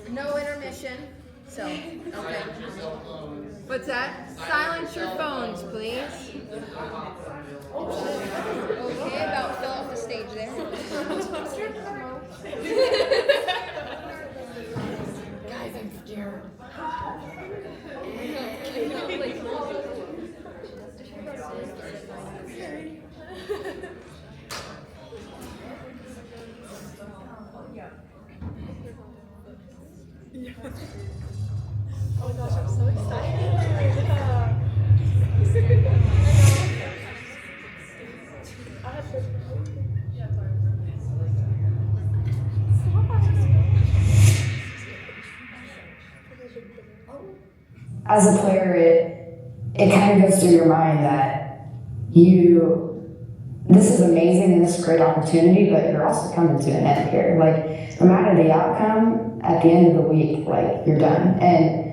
No intermission. So, okay. What's that? Silence your phones, please. Okay, about fill up the stage there. Guys, I'm scared. Oh my gosh, I'm so excited. As a player, it kind of goes through your mind that this is amazing and this is a great opportunity, but you're also coming to an end here. Like, no matter the outcome, at the end of the week, like, you're done. And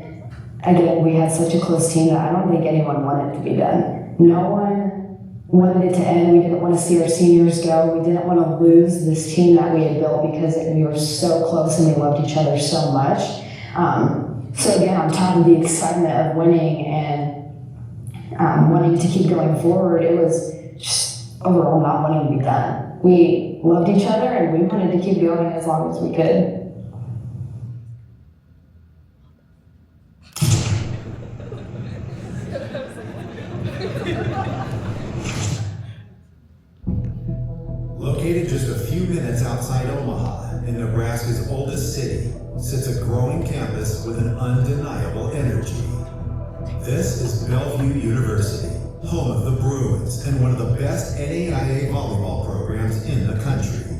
again, we had such a close team that I don't think anyone wanted it to be done. No one wanted it to end. We didn't want to see our seniors go. We didn't want to lose this team that we had built because we were so close and we loved each other so much. So again, on top of the excitement of winning and wanting to keep going forward, it was just overall not wanting to be done. We loved each other and we wanted to keep going as long as we could. Located just a few minutes outside Omaha, in Nebraska's oldest city, sits a growing campus with an undeniable energy. This is Bellevue University, home of the Bruins and one of the best NAIA volleyball programs in the country.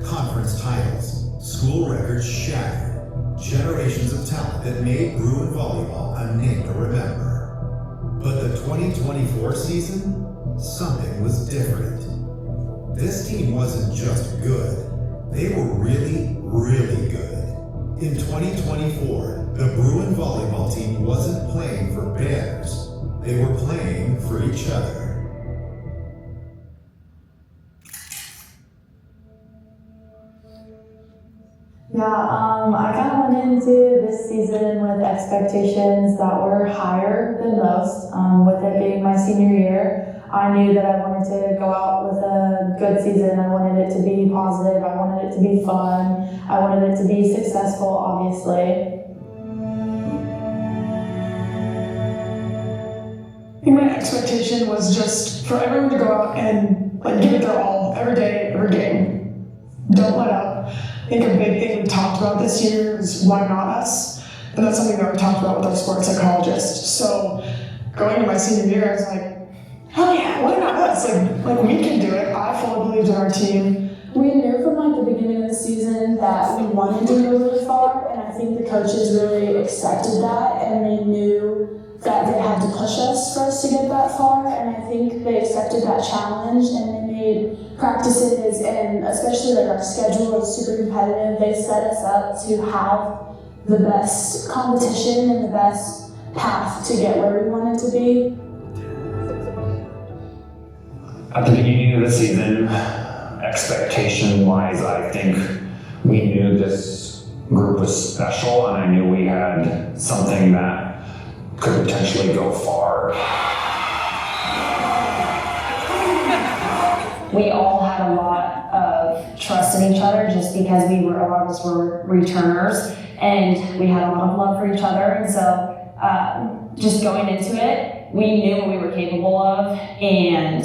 Conference titles, school records shattered, generations of talent that made Bruin Volleyball a name to remember. But the 2024 season, something was different. This team wasn't just good, they were really, really good. In 2024, the Bruin volleyball team wasn't playing for banners, they were playing for each other. I kind of went into this season with expectations that were higher than most. With it being my senior year, I knew that I wanted to go out with a good season. I wanted it to be positive. I wanted it to be fun. I wanted it to be successful, obviously. I think my expectation was just for everyone to go out and give it their all every day, every game. Don't let up. I think a big thing we talked about this year is why not us? And that's something that we talked about with our sports psychologist. So going into my senior year, I was like, hell yeah, why not us? Like we can do it. I fully believed in our team. We knew from the beginning of the season that we wanted to go really far, and I think the coaches really accepted that, and they knew that they had to push us for us to get that far, and I think they accepted that challenge, and they made practices, and especially our schedule was super competitive. They set us up to have the best competition and the best path to get where we wanted to be. At the beginning of the season, expectation-wise, I think we knew this group was special, and I knew we had something that could potentially go far. We all had a lot of trust in each other just because a lot of us were returners, and we had a lot of love for each other, and so just going into it, we knew what we were capable of, and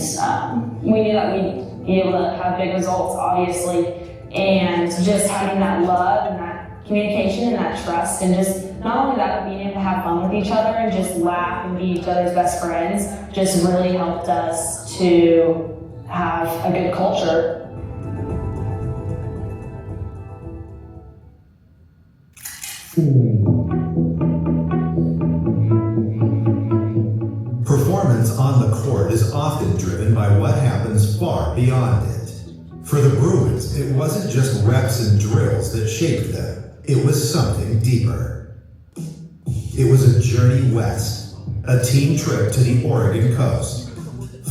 we knew that we'd be able to have big results, obviously, and just having that love and that communication and that trust, and just not only that, but being able to have fun with each other and just laugh and be each other's best friends just really helped us to have a good culture. Performance on the court is often driven by what happens far beyond it. For the Bruins, it wasn't just reps and drills that shaped them. It was something deeper. It was a journey west, a team trip to the Oregon coast.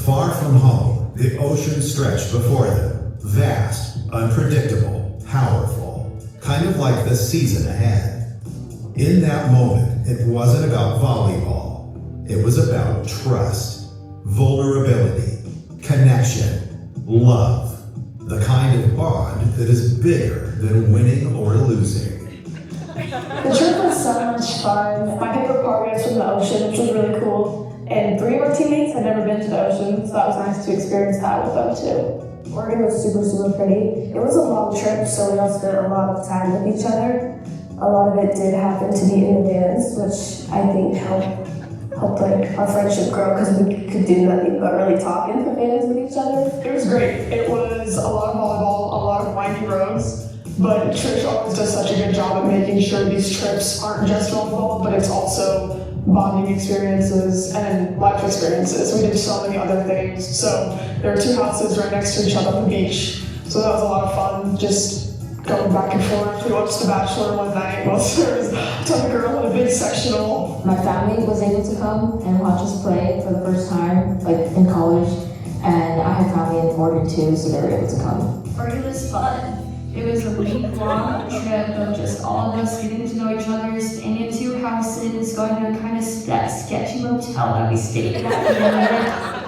Far from home, the ocean stretched before them, vast, unpredictable, powerful. kind of like the season ahead. In that moment, it wasn't about volleyball. It was about trust, vulnerability, connection, love, the kind of bond that is bigger than winning or losing. The trip was so much fun. My favorite part was from the ocean, which was really cool. And 3 of our teammates had never been to the ocean, so that was nice to experience that with them too. Oregon was super, super pretty. It was a long trip, so we all spent a lot of time with each other. A lot of it did happen to be in the vans, which I think helped like our friendship grow because we could do nothing but really talk in the vans with each other. It was great. It was a lot of volleyball, a lot of windy roads, but Trish always does such a good job at making sure these trips aren't just volleyball, but it's also bonding experiences and life experiences. We did so many other things. So there were 2 houses right next to each other on the beach. So that was a lot of fun, just going back and forth. We watched The Bachelor one night while there was a ton of girls in a big sectional. My family was able to come and watch us play for the first time, like in college, and I had family in Oregon too, so they were able to come. Oregon was fun. It was a week-long trip of just all of us getting to know each other, staying in 2 houses, going to a kind of sketchy motel that we stayed at.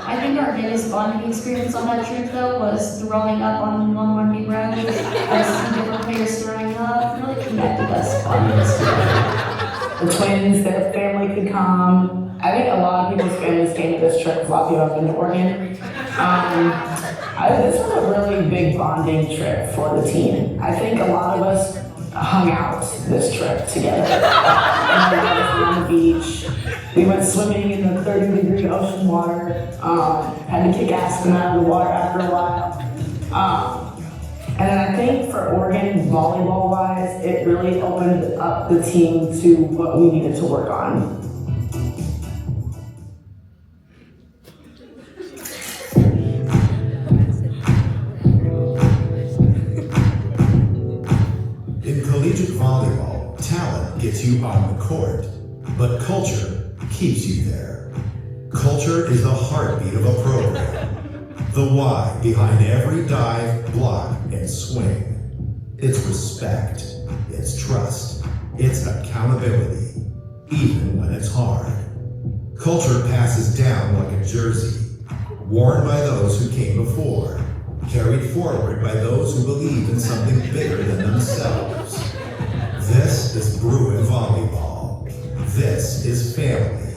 I think our biggest bonding experience on that trip, though, was throwing up on one windy road. Seeing different players throwing up really connected us, bonded us together. The twins, their family could come. I think a lot of people's families came to this trip. A lot of people have been to Oregon. This was a really big bonding trip for the team. I think a lot of us hung out this trip together. And we were on the beach. We went swimming in the 30-degree ocean water. Had to kick Aspen out of the water after a while. And then I think for Oregon, volleyball-wise, it really opened up the team to what we needed to work on. In collegiate volleyball, talent gets you on the court, but culture keeps you there. Culture is the heartbeat of a program. The why behind every dive, block, and swing. It's respect, it's trust, it's accountability, even when it's hard. Culture passes down like a jersey, worn by those who came before, carried forward by those who believe in something bigger than themselves. This is Bruin Volleyball. This is family.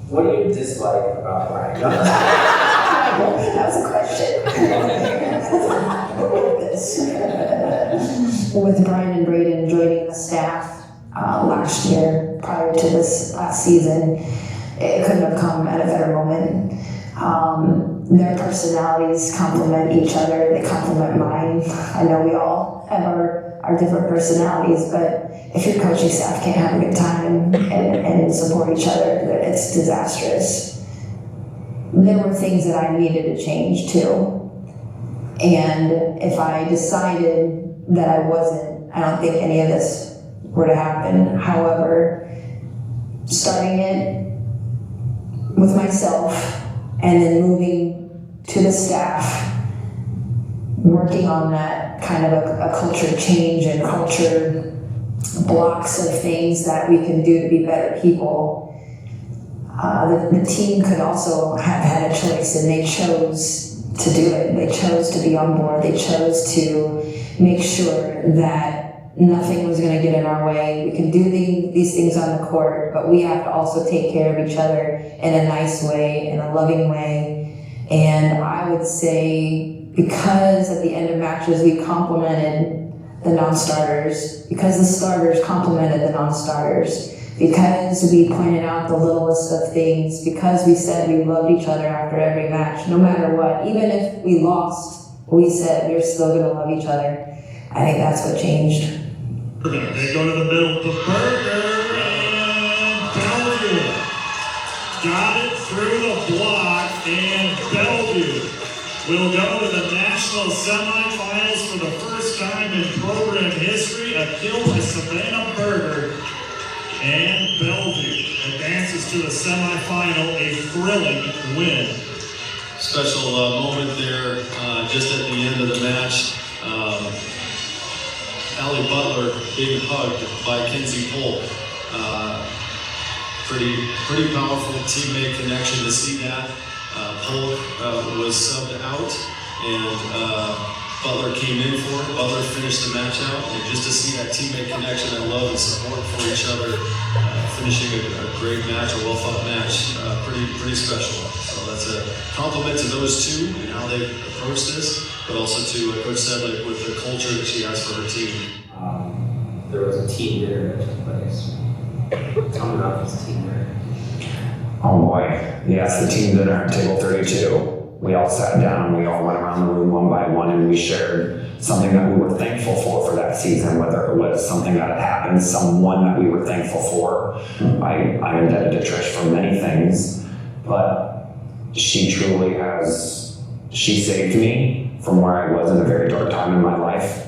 What do you dislike about Brian? That was a question. With Brian and Braden joining the staff last year, prior to this last season, it couldn't have come at a better moment. Their personalities complement each other. They complement mine. I know we all have our different personalities, but if your coaching staff can't have a good time and support each other, it's disastrous. There were things that I needed to change too. And if I decided that I wasn't, I don't think any of this were to happen. However, starting it with myself and then moving to the staff, working on that kind of a culture change and culture blocks of things that we can do to be better people. The team could also have had a choice, and they chose to do it. They chose to be on board. They chose to make sure that nothing was going to get in our way. We can do these things on the court, but we have to also take care of each other in a nice way, in a loving way. And I would say, because at the end of matches we complimented the non-starters, because the starters complimented the non-starters, because we pointed out the littlest of things, because we said we loved each other after every match, no matter what. Even if we lost, we said we're still going to love each other. I think that's what changed. They go to the middle to Berger, and Bellevue got it through the block, and Bellevue will go to the national semifinals for the first time in program history. A kill by Savannah Berger. And Bellevue advances to the semifinal, a thrilling win. Special moment there, just at the end of the match. Allie Butler being hugged by Kenzie Polk. Pretty powerful teammate connection to see that. Polk was subbed out, and Butler came in for it. Butler finished the match out, and just to see that teammate connection, that love and support for each other, finishing a great match, a well-fought match, pretty special. So that's a compliment to those two and how they approach this, but also to Coach Sedlick with the culture that she has for her team. There was a team dinner that took place. Tell me about this team dinner. Oh boy, yes, the team dinner at table 32. We all sat down, we all went around the room one by one, and we shared something that we were thankful for that season, whether it was something that had happened, someone that we were thankful for. I'm indebted to Trish for many things, but she truly she saved me from where I was in a very dark time in my life,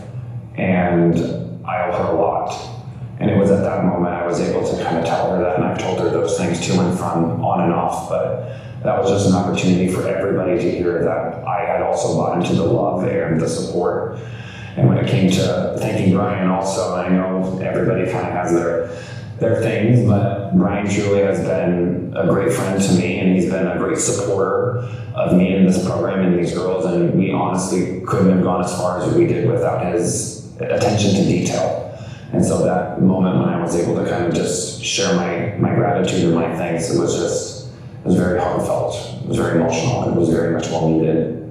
and I owe her a lot. And it was at that moment I was able to kind of tell her that, and I've told her those things to and from, on and off, but that was just an opportunity for everybody to hear that I had also bought into the love and the support. And when it came to thanking Brian also, I know everybody kind of has their things, but Brian truly has been a great friend to me, and he's been a great supporter of me in this program and these girls, and we honestly couldn't have gone as far as we did without his attention to detail. And so that moment when I was able to kind of just share my gratitude and my thanks, it was very heartfelt. It was very emotional, and it was very much well needed.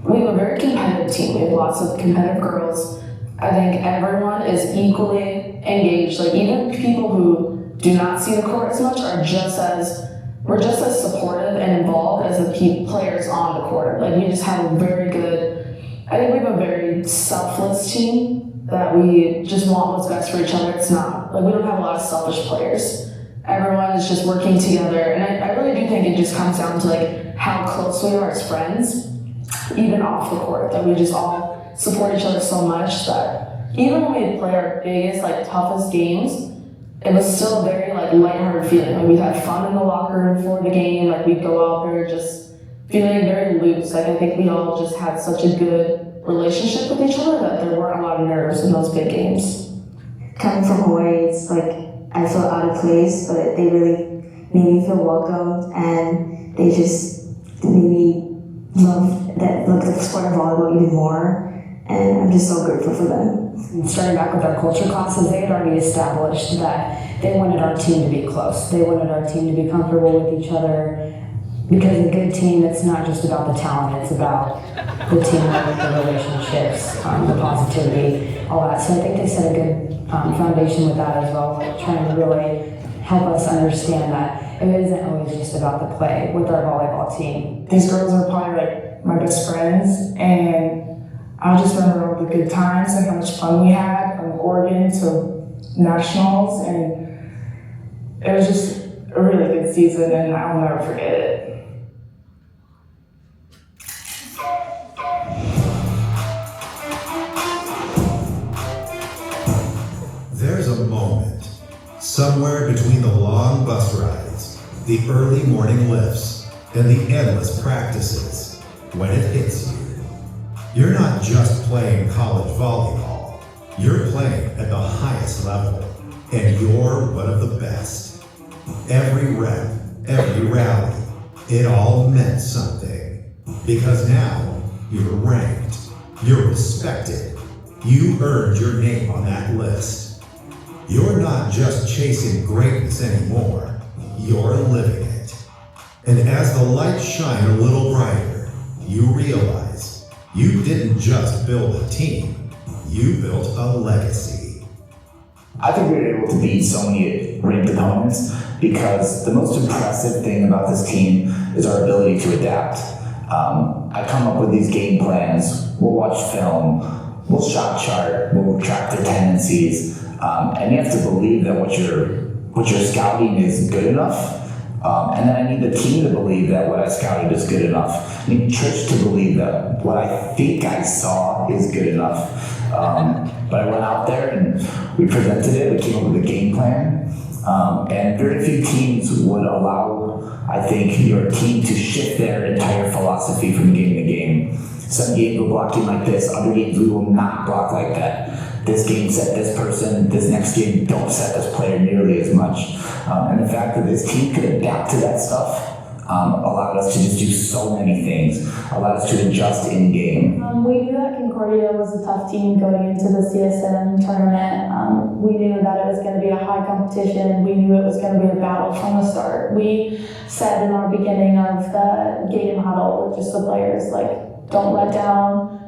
We have a very competitive team. We have lots of competitive girls. I think everyone is equally engaged. Like, even people who do not see the court as much we're just as supportive and involved as the players on the court. Like, we just have I think we have a very selfless team that we just want what's best for each other. It's not, like, we don't have a lot of selfish players. Everyone is just working together, and I really do think it just comes down to, like, how close we are as friends, even off the court, that we just all support each other so much that even when we play our biggest, like, toughest games, it was still a very, like, lighthearted feeling. Like, we'd have fun in the locker room for the game, like, we'd go out there just feeling very loose. Like, I think we all just had such a good relationship with each other that there weren't a lot of nerves in those big games. Coming from Hawaii, it's like I felt out of place, but they really made me feel welcomed, and they just made me love the sport of volleyball even more, and I'm just so grateful for them. Starting back with our culture classes, they had already established that they wanted our team to be close. They wanted our team to be comfortable with each other, because a good team, it's not just about the talent, it's about the teamwork, the relationships, the positivity, all that. So I think they set a good foundation with that as well, trying to really help us understand that it isn't always just about the play with our volleyball team. These girls are probably like my best friends, and I just remember all the good times and how much fun we had from Oregon to nationals, and it was just a really good season, and I'll never forget it. There's a moment, somewhere between the long bus rides, the early morning lifts, and the endless practices, when it hits you. You're not just playing college volleyball, you're playing at the highest level, and you're one of the best. Every rep, every rally, it all meant something. Because now, you're ranked, you're respected, you earned your name on that list. You're not just chasing greatness anymore, you're living it. And as the lights shine a little brighter, you realize you didn't just build a team, you built a legacy. I think we were able to beat so many ranked opponents because the most impressive thing about this team is our ability to adapt. I come up with these game plans, we'll watch film, we'll shot chart, we'll track their tendencies, and you have to believe that what you're scouting is good enough. And then I need the team to believe that what I scouted is good enough. I need Trish to believe that what I think I saw is good enough. But I went out there and we presented it, we came up with a game plan. And very few teams would allow, I think, your team to shift their entire philosophy from game to game. Some games we're blocking like this, other games we will not block like that. this game set this person, this next game don't set this player nearly as much. And the fact that this team could adapt to that stuff allowed us to just do so many things, allowed us to adjust in game. We knew that Concordia was a tough team going into the CSM tournament. We knew that it was going to be a high competition. We knew it was going to be a battle from the start. We said in our beginning of the game huddle with just the players, like, don't let down,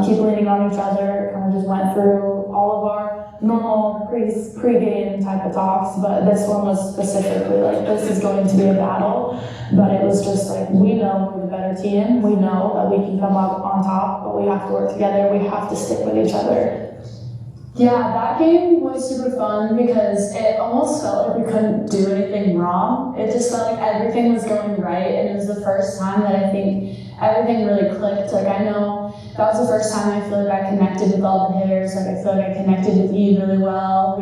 keep leaning on each other. Kind of just went through all of our normal pre-game type of talks, but this one was specifically like, this is going to be a battle. But it was just like, we know we're the better team. We know that we can come up on top, but we have to work together. We have to stick with each other. Yeah, that game was super fun because it almost felt like we couldn't do anything wrong. It just felt like everything was going right, and it was the first time that I think everything really clicked. Like, I know that was the first time I feel like I connected with all the hitters. Like, I feel like I connected with Eve really well.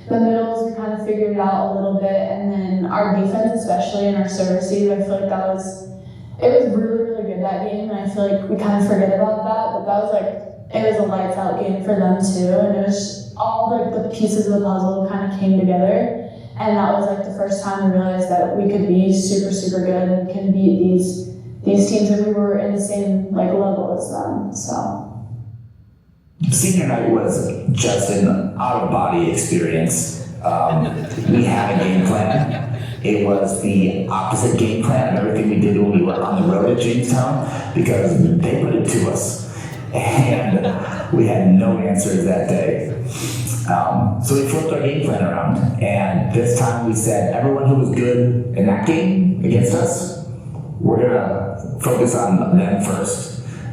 The middles, we kind of figured it out a little bit, and then our defense, especially in our service Eve, I feel like it was really, really good that game, and I feel like we kind of forget about that, but that was like, it was a lights out game for them too, and it was just all like the pieces of the puzzle kind of came together, and that was like the first time we realized that we could be super, super good and can beat these teams, and we were in the same like level as them, so. Senior night was just an out-of-body experience. We had a game plan. It was the opposite game plan of everything we did when we were on the road at Jamestown because they put it to us. And we had no answers that day. So we flipped our game plan around. And this time we said, everyone who was good in that game against us, we're going to focus on them first.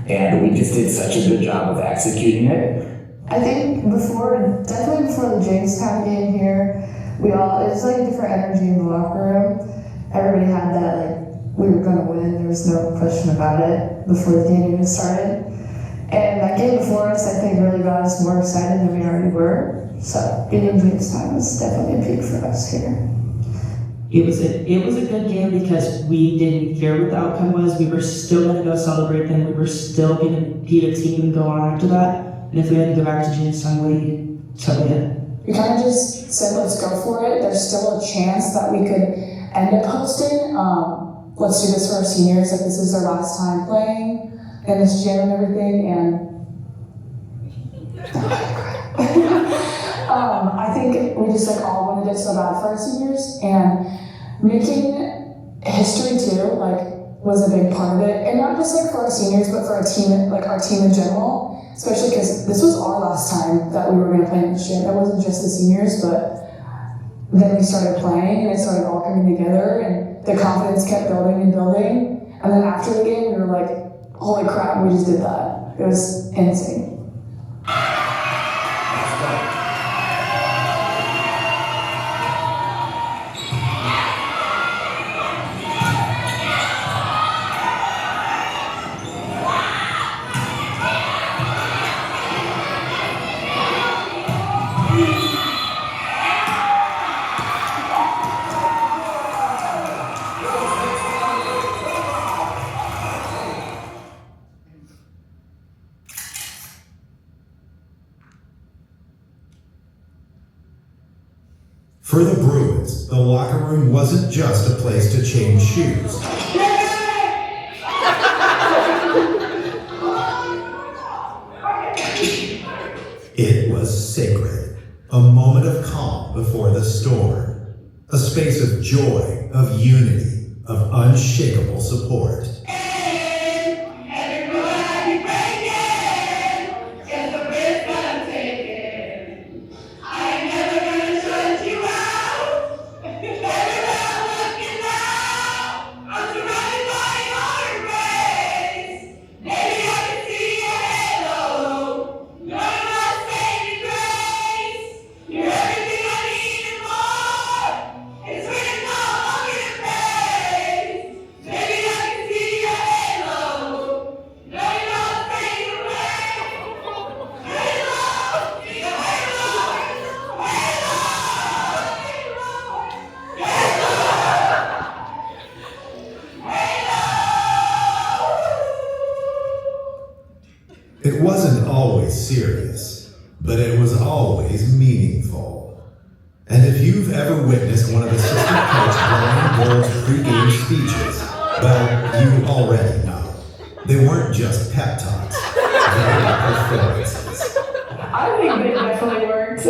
And we just did such a good job of executing it. I think definitely before the Jamestown game here, it was like a different energy in the locker room. Everybody had that, like, we were going to win. There was no question about it before the game even started. And that game before us, I think, really got us more excited than we already were. So beating Jamestown was definitely a peak for us here. It was a good game because we didn't care what the outcome was. We were still going to go celebrate them. We were still going to beat a team and go on after that. And if we had to go back to Jamestown, so we did. We kind of just said, let's go for it. There's still a chance that we could end up hosting. Let's do this for our seniors. Like, this is their last time playing in this gym and everything. And I think we just like all wanted it so bad for our seniors, and making history too, like, was a big part of it. And not just like for our seniors, but for our team, like our team in general. Especially because this was our last time that we were going to play in this gym. It wasn't just the seniors, but then we started playing and it started all coming together, and the confidence kept building and building. And then after the game, we were like, holy crap, we just did that. It was insane. For the Bruins, the locker room wasn't just a place to change shoes. It was sacred, a moment of calm before the storm, a space of joy, of unity, of unshakable support. It's written all over your face. Baby, I can see And if you've ever witnessed one of the sister coach Bruin Volleyball's pregame speeches, well, you already know. They weren't just pep talks, they were performances. I think they definitely worked.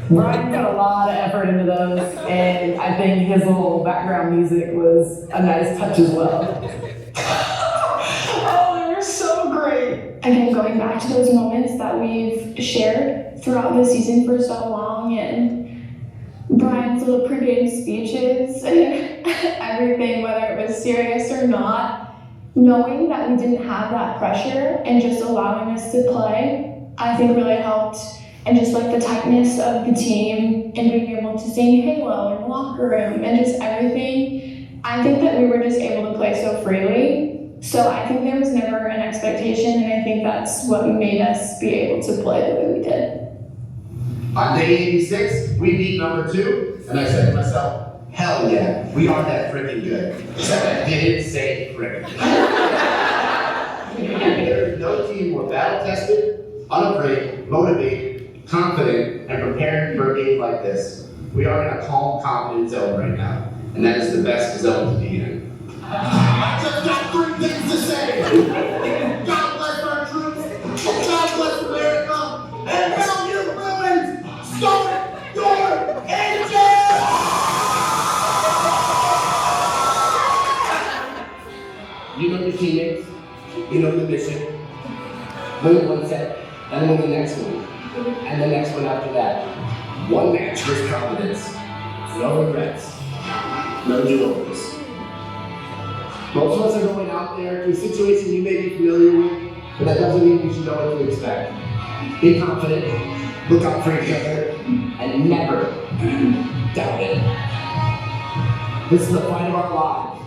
Brian put a lot of effort into those, and I think his little background music was a nice touch as well. Oh, they were so great. Again, going back to those moments that we've shared throughout the season for so long, and Brian's little pregame speeches and everything, whether it was serious or not, knowing that we didn't have that pressure and just allowing us to play, I think really helped. And just like the tightness of the team and being able to sing Halo in the locker room and just everything, I think that we were just able to play so freely. So I think there was never an expectation, and I think that's what made us be able to play the way we did. On day 86, we beat number 2, and I said to myself, hell yeah, we are that freaking good. Except I didn't say freaking. There is no team more battle-tested, unafraid, motivated, confident, and prepared for a game like this. We are in a calm, confident zone right now, and that is the best zone to be in. I just got 3 things to say. God bless our troops, God bless America, and Bellevue Bruins, start your engine! You know your teammates, you know the mission. Win one set, and win the next one. And the next one after that. One match for confidence. No regrets. No do-overs. Most of us are going out there to a situation you may be familiar with, but that doesn't mean you should know what to expect. Be confident, look out for each other, and never doubt it. This is the fight of our lives,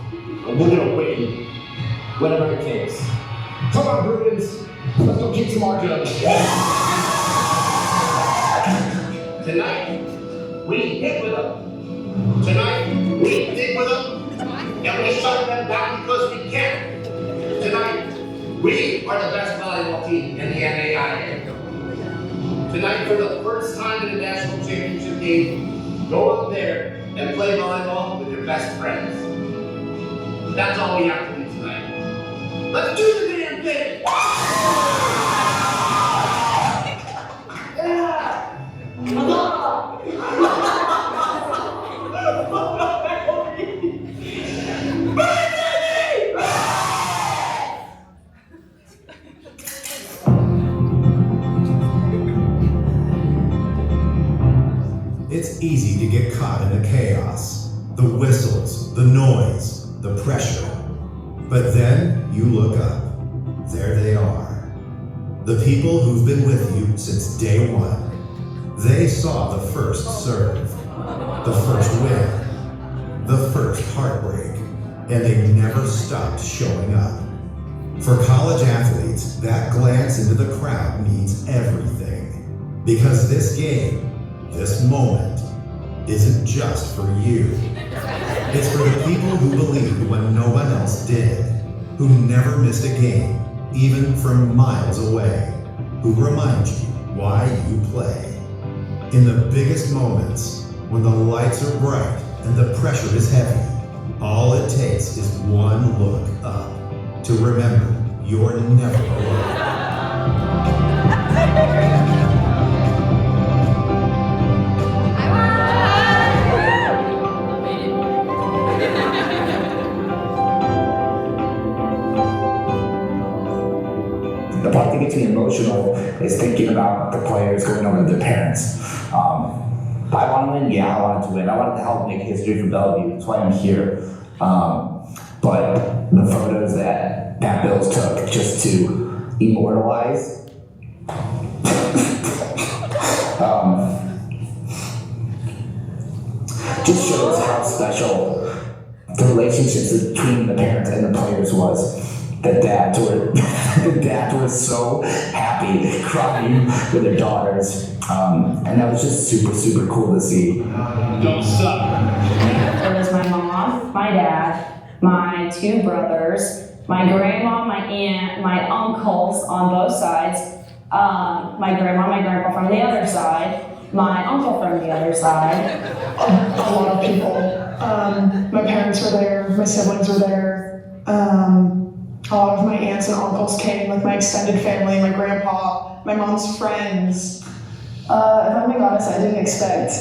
and we're gonna win, whatever it takes. Come on, Bruins, let's go kick some more jugs. Tonight, we hit with them. Tonight, we dig with them, and we shut them down because we can. Tonight, we are the best volleyball team in the NAIA. Tonight, for the first time in a national championship game, go out there and play volleyball with your best friends. That's all we have to do tonight. Let's do the damn thing! It's easy to get caught in the chaos, the whistles, the noise, the pressure. But then you look up. There they are. The people who've been with you since day one. They saw the first serve, the first win, the first heartbreak, and they never stopped showing up. For college athletes, that glance into the crowd means everything. Because this game, this moment, isn't just for you. It's for the people who believed when no one else did, who never missed a game, even from miles away, who remind you why you play. In the biggest moments, when the lights are bright and the pressure is heavy, all it takes is one look up to remember you're never alone. The part that gets me emotional is thinking about the players going over to their parents. I want to win, yeah, I wanted to win. I wanted to help make history for Bellevue. That's why I'm here. But the photos that Pat Bills took just to immortalize just shows how special the relationships between the parents and the players was. The dads were so happy, crying with their daughters, and that was just super, super cool to see. Don't suck. It was my mom, my dad, my 2 brothers, my grandma, my aunt, my uncles on both sides, my grandma, my grandpa from the other side, my uncle from the other side. A lot of people. My parents were there, my siblings were there. A lot of my aunts and uncles came, like my extended family, my grandpa, my mom's friends. If I'm being honest, I didn't expect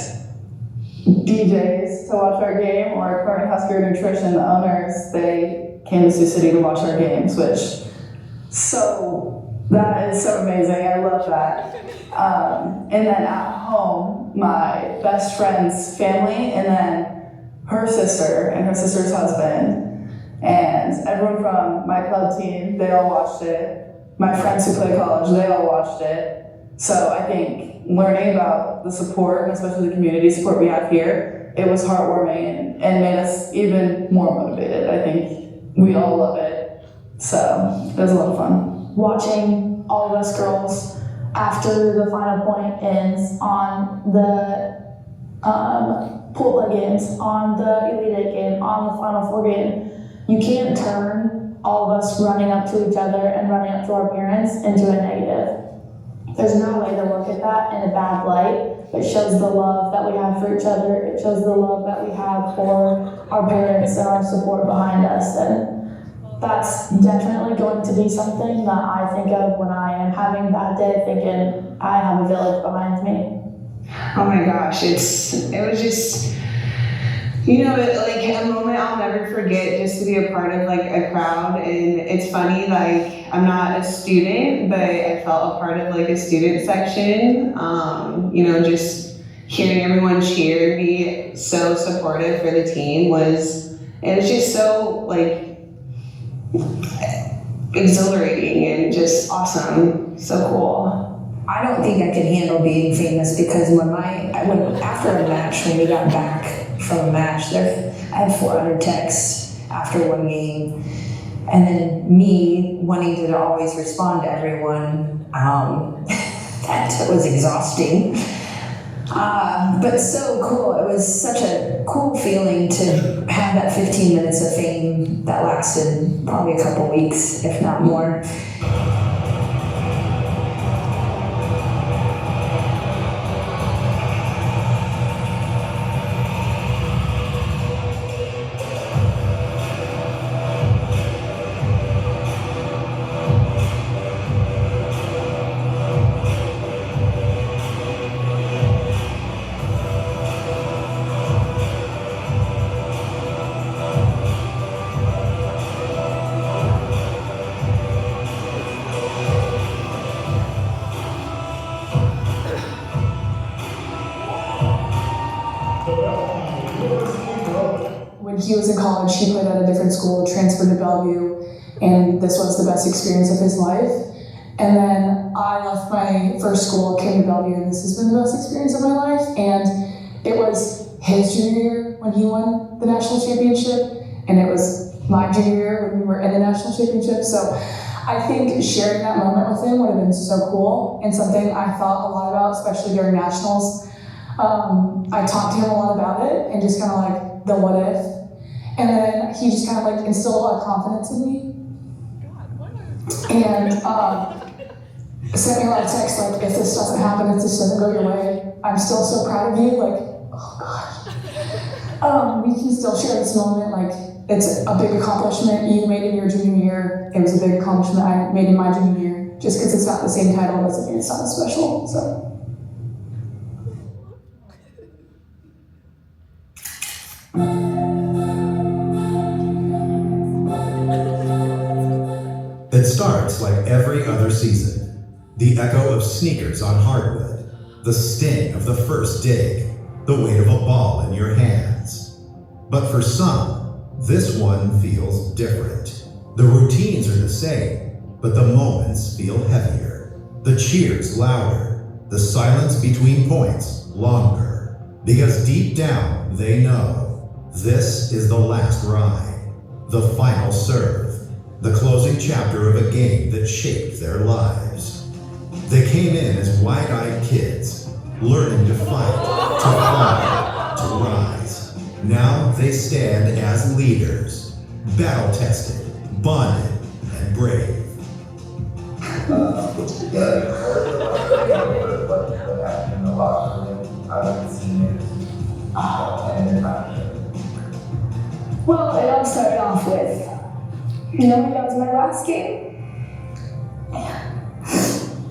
DJs to watch our game, or Cornhusker Nutrition, the owners. They came to Sioux City to watch our games, which, that is so amazing. I love that. And then at home, my best friend's family, and then her sister and her sister's husband, and everyone from my club team, they all watched it. My friends who play college, they all watched it. So I think learning about the support, and especially the community support we have here, it was heartwarming and made us even more motivated. I think we all love it. So it was a lot of fun. Watching all of us girls after the final point ends on the pool play games, on the Elite Eight game, on the Final Four game, you can't turn all of us running up to each other and running up to our parents into a negative. There's no way to look at that in a bad light. It shows the love that we have for each other. It shows the love that we have for our parents and our support behind us. And that's definitely going to be something that I think of when I am having a bad day, thinking I have a village behind me. Oh my gosh, it was just, like a moment I'll never forget, just to be a part of like a crowd. And it's funny, like I'm not a student, but I felt a part of like a student section. Just hearing everyone cheer and be so supportive for the team was just so like exhilarating and just awesome. So cool. I don't think I could handle being famous, because after a match, when we got back from a match, I had 400 texts after one game, and then me wanting to always respond to everyone. That was exhausting. But so cool. It was such a cool feeling to have that 15 minutes of fame that lasted probably a couple weeks, if not more. When he was in college, he played at a different school, transferred to Bellevue, and this was the best experience of his life. And then I left my first school, came to Bellevue, and this has been the best experience of my life. And it was his junior year when he won the national championship, and it was my junior year when we were in the national championship. So I think sharing that moment with him would have been so cool, and something I thought a lot about, especially during nationals. I talked to him a lot about it, and just kind of like the what if. And then he just kind of like instilled a lot of confidence in me. And sent me a lot of texts like, if this doesn't happen, if this doesn't go your way, I'm still so proud of you. Like, oh gosh. We can still share this moment. Like, it's a big accomplishment you made in your junior year. It was a big accomplishment I made in my junior year. Just because it's not the same title doesn't mean it's not as special. So. It starts like every other season. The echo of sneakers on hardwood, the sting of the first dig, the weight of a ball in your hands. But for some, this one feels different. The routines are the same, but the moments feel heavier. The cheers louder, the silence between points longer. Because deep down, they know this is the last ride, the final serve. The closing chapter of a game that shaped their lives. They came in as wide-eyed kids, learning to fight, to fly, to rise. Now they stand as leaders, battle-tested, bonded, and brave. What happened in the locker room of the seniors and their friendship? Well, it all started off with, that was my last game.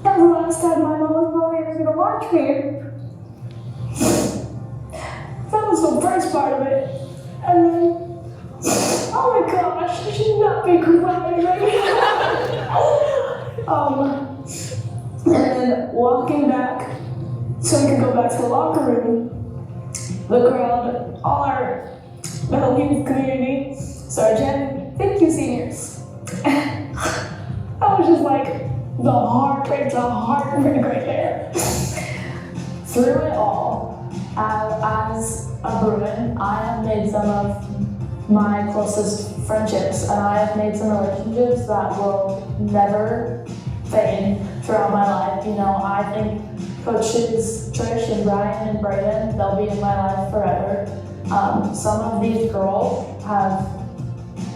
That was the last time my mom was probably ever gonna watch me. That was the first part of it. And then, oh my gosh, I should not be crying right now. And then walking back so we could go back to the locker room, the crowd, all our Bellevue community started chanting, "Thank you, seniors." I was just like, the heartbreak right there. Through it all, as a Bruin, I have made some of my closest friendships, and I have made some relationships that will never fade throughout my life. I think coaches Trish and Brian and Brayden, they'll be in my life forever. Some of these girls have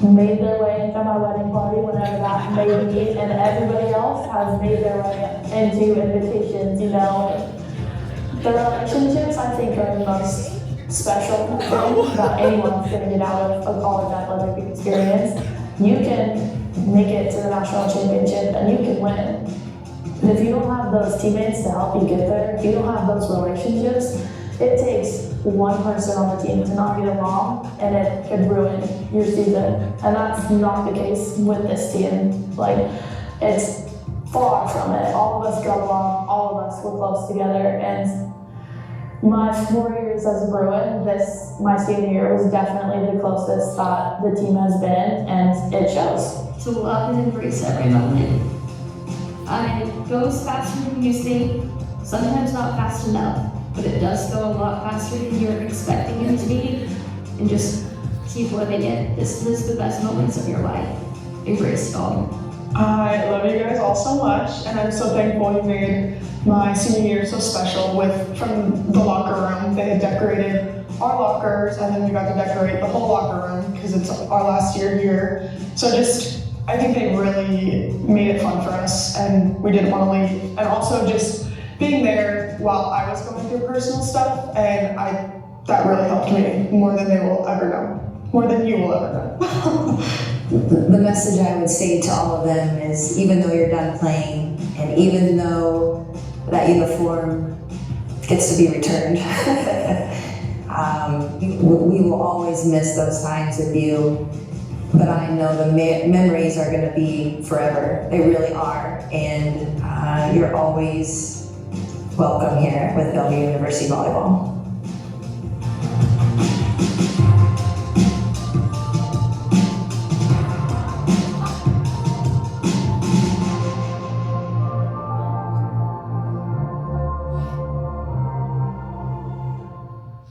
made their way into my wedding party whenever that may be, and everybody else has made their way into invitations, and the relationships I think are the most special thing that anyone's gonna get out of a college athletic experience. You can make it to the national championship and you can win. And if you don't have those teammates to help you get there, if you don't have those relationships, it takes one person on the team to not get along and it could ruin your season. And that's not the case with this team. It's far from it. All of us got along, all of us were close together, and my 4 years as a Bruin, my senior year was definitely the closest that the team has been, and it shows. To love and embrace every moment. It goes faster than you think, sometimes not fast enough, but it does go a lot faster than you're expecting it to be, and just keep living it. This is the best moments of your life. Embrace it all. I love you guys all so much, and I'm so thankful you made my senior year so special. From the locker room, they had decorated our lockers, and then we got to decorate the whole locker room because it's our last year here. So I think they really made it fun for us, and we didn't want to leave. And also just being there while I was going through personal stuff, and that really helped me more than they will ever know, more than you will ever know. The message I would say to all of them is, even though you're done playing, and even though that uniform gets to be returned, we will always miss those times with you. But I know the memories are going to be forever. They really are. And you're always welcome here with Bellevue University Volleyball.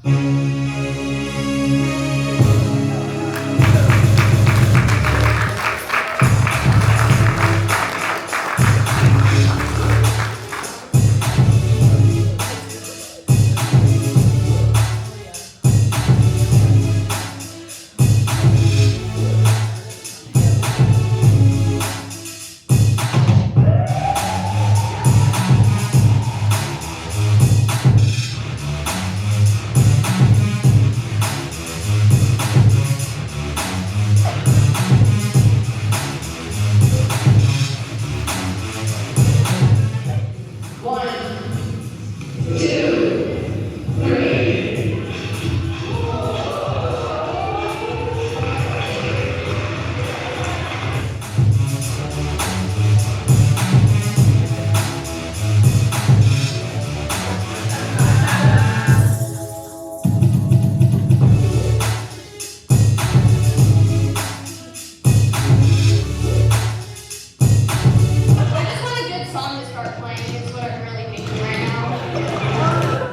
Mm-hmm.